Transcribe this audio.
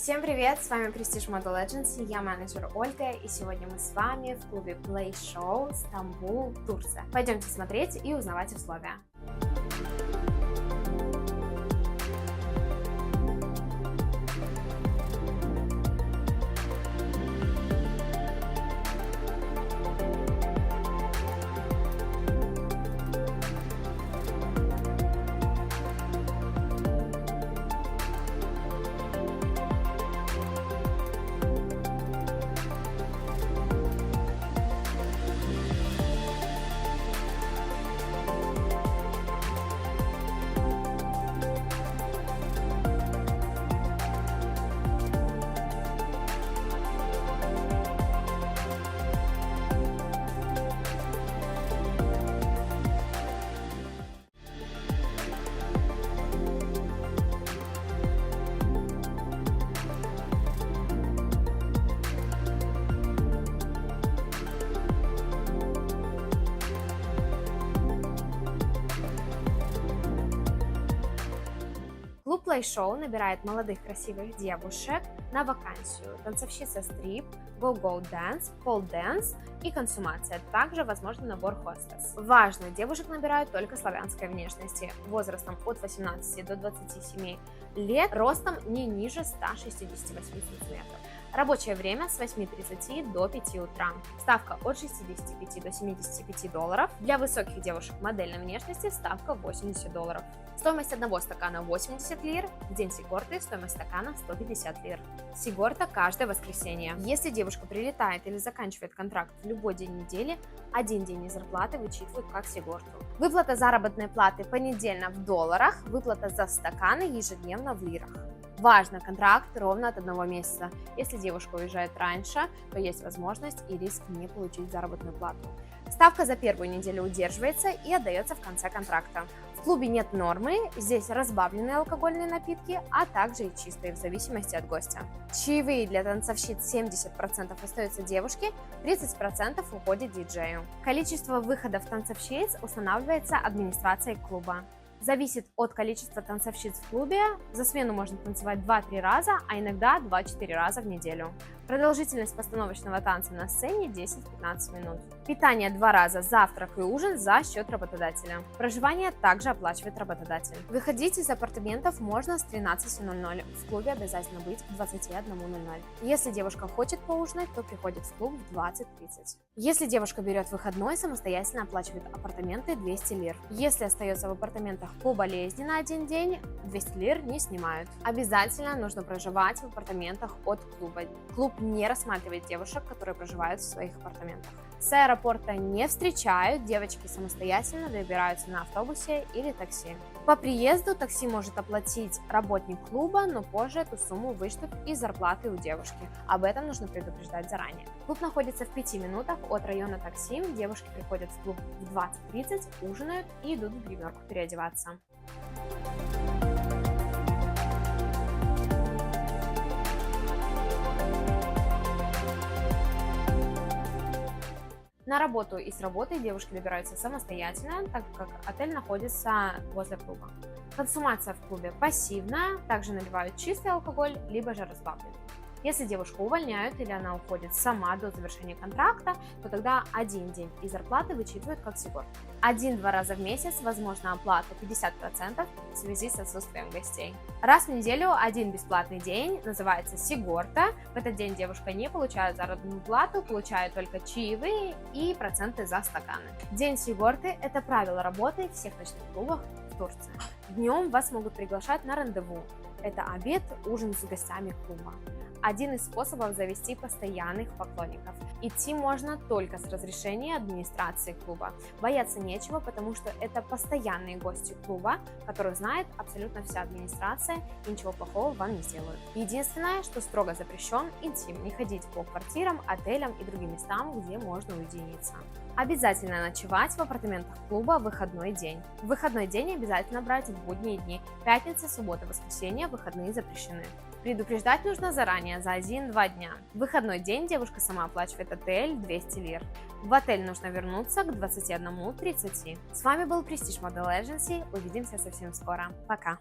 Всем привет, с вами Prestige Model Agency, я менеджер Ольга, и сегодня мы с вами в клубе Play Show Стамбул, Турция. Пойдемте смотреть и узнавать условия. Клуб Play Show набирает молодых красивых девушек на вакансию танцовщица стрип, go-go dance, pole dance и консумация. Также возможен набор хостес. Важно, девушек набирают только славянской внешности, возрастом от 18 до 27 лет, ростом не ниже 168 сантиметров. Рабочее время с 8:30 до 5 утра. Ставка от 65 до 75 долларов. Для высоких девушек модельной внешности ставка 80 долларов. Стоимость одного стакана 80 лир. В день сигорты стоимость стакана 150 лир. Сигорта каждое воскресенье. Если девушка прилетает или заканчивает контракт в любой день недели, один день из зарплаты вычитывают как сигорту. Выплата заработной платы понедельно в долларах, выплата за стаканы ежедневно в лирах. Важно, контракт ровно от 1 месяца. Если девушка уезжает раньше, то есть возможность и риск не получить заработную плату. Ставка за первую неделю удерживается и отдается в конце контракта. В клубе нет нормы, здесь разбавленные алкогольные напитки, а также и чистые, в зависимости от гостя. Чаевые для танцовщиц 70% остаются девушке, 30% уходит диджею. Количество выходов танцовщиц устанавливается администрацией клуба. Зависит от количества танцовщиц в клубе. За смену можно танцевать 2-3 раза, а иногда 2-4 раза в неделю. Продолжительность постановочного танца на сцене 10-15 минут. Питание 2 раза, завтрак и ужин за счет работодателя. Проживание также оплачивает работодатель. Выходить из апартаментов можно с 13:00. В клубе обязательно быть к 21:00. Если девушка хочет поужинать, то приходит в клуб в 20:30. Если девушка берет выходной, самостоятельно оплачивает апартаменты 200 лир. Если остается в апартаментах по болезни на один день, 200 лир не снимают. Обязательно нужно проживать в апартаментах от клуба. Клуб не рассматривает девушек, которые проживают в своих апартаментах. С аэропорта не встречают, девочки самостоятельно добираются на автобусе или такси. По приезду такси может оплатить работник клуба, но позже эту сумму вычтут из зарплаты у девушки. Об этом нужно предупреждать заранее. Клуб находится в 5 минутах от района Таксим. Девушки приходят в клуб в 20:30, ужинают и идут в гримерку переодеваться. На работу и с работы девушки добираются самостоятельно, так как отель находится возле клуба. Консумация в клубе пассивная, также наливают чистый алкоголь, либо же разбавленный. Если девушку увольняют или она уходит сама до завершения контракта, то тогда один день из зарплаты вычитывают как сигорта. 1-2 раза в месяц возможна оплата 50% в связи с отсутствием гостей. Раз в неделю один бесплатный день называется сигорта. В этот день девушка не получает заработную плату, получает только чаевые и проценты за стаканы. День сигорты – это правило работы всех ночных клубов в Турции. Днем вас могут приглашать на рандеву. Это обед, ужин с гостями клуба. Один из способов завести постоянных поклонников. Идти можно только с разрешения администрации клуба. Бояться нечего, потому что это постоянные гости клуба, которых знает абсолютно вся администрация и ничего плохого вам не сделают. Единственное, что строго запрещен интим, не ходить по квартирам, отелям и другим местам, где можно уединиться. Обязательно ночевать в апартаментах клуба в выходной день. В выходной день обязательно брать в будние дни. Пятница, суббота, воскресенье, выходные запрещены. Предупреждать нужно заранее, за 1-2 дня. В выходной день девушка сама оплачивает отель 200 лир. В отель нужно вернуться к 21:30. С вами был Prestige Model Agency. Увидимся совсем скоро. Пока!